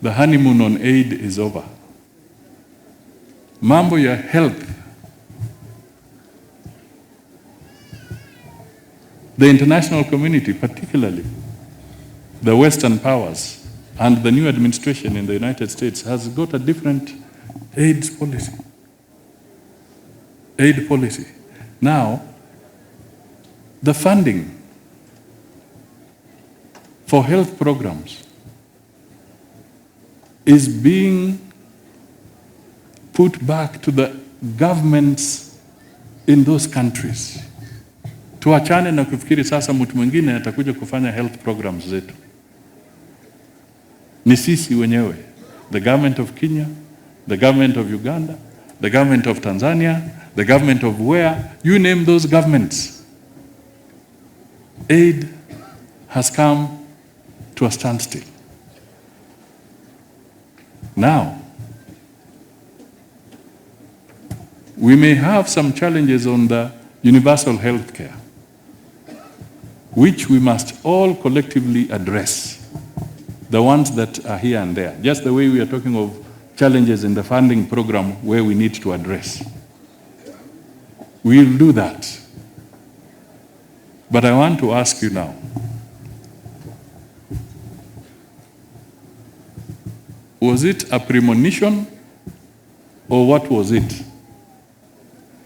the honeymoon on aid is over. Mambo ya health, the international community, particularly the Western powers and the new administration in the United States, has got a different aid policy. Now, the funding for health programs is being put back to the governments in those countries. Tuachane na kufikiri sasa mtu mwingine atakuja kufanya health programs zetu. Ni sisi wenyewe, the government of Kenya, the government of Uganda, the government of Tanzania, the government of where, you name those governments. Aid has come to a standstill. Now, we may have some challenges on the universal health care, which we must all collectively address, the ones that are here and there, just the way we are talking of challenges in the funding program where we need to address. We'll do that. But I want to ask you now, was it a premonition or what was it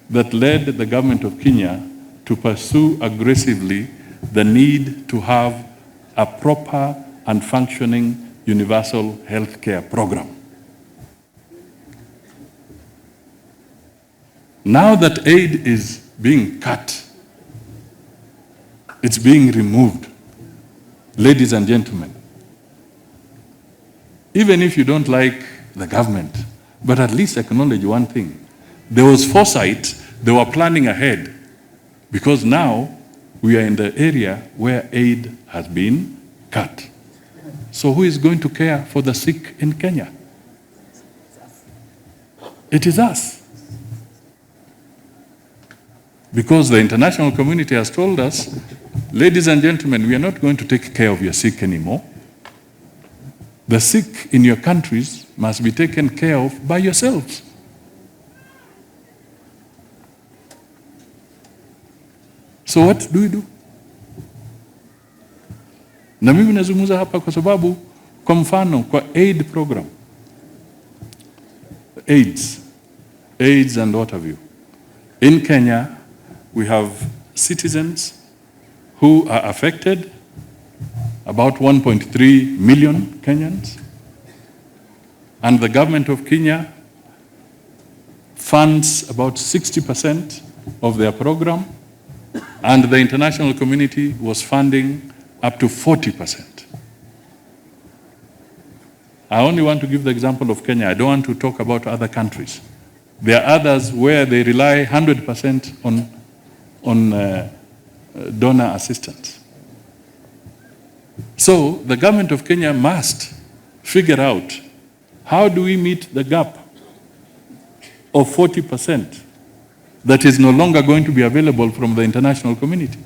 that led the government of Kenya to pursue aggressively the need to have a proper and functioning universal health care program? Now that aid is being cut, it's being removed, ladies and gentlemen, even if you don't like the government, but at least acknowledge one thing. There was foresight, they were planning ahead, because now we are in the area where aid has been cut. So who is going to care for the sick in Kenya? It is us. Because the international community has told us, ladies and gentlemen, we are not going to take care of your sick anymore. The sick in your countries must be taken care of by yourselves. So what do we do? Na mimi nazungumza hapa kwa sababu, kwa mfano, kwa aid program, AIDS and what have you. In Kenya, we have citizens who are affected, about 1.3 million Kenyans, and the government of Kenya funds about 60% of their program, and the international community was funding up to 40%. I only want to give the example of Kenya. I don't want to talk about other countries. There are others where they rely 100% on donor assistance. So the government of Kenya must figure out, how do we meet the gap of 40% that is no longer going to be available from the international community?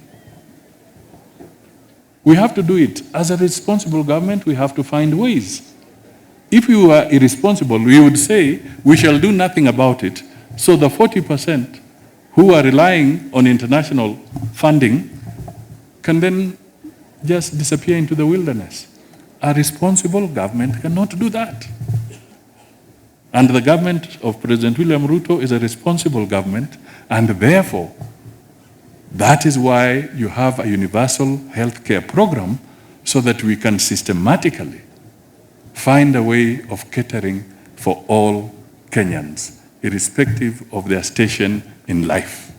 We have to do it. As a responsible government, we have to find ways. If we were irresponsible, we would say we shall do nothing about it. So the 40% who are relying on international funding can then just disappear into the wilderness. A responsible government cannot do that. And the government of President William Ruto is a responsible government, and therefore, that is why you have a universal health care program, so that we can systematically find a way of catering for all Kenyans, irrespective of their station in life.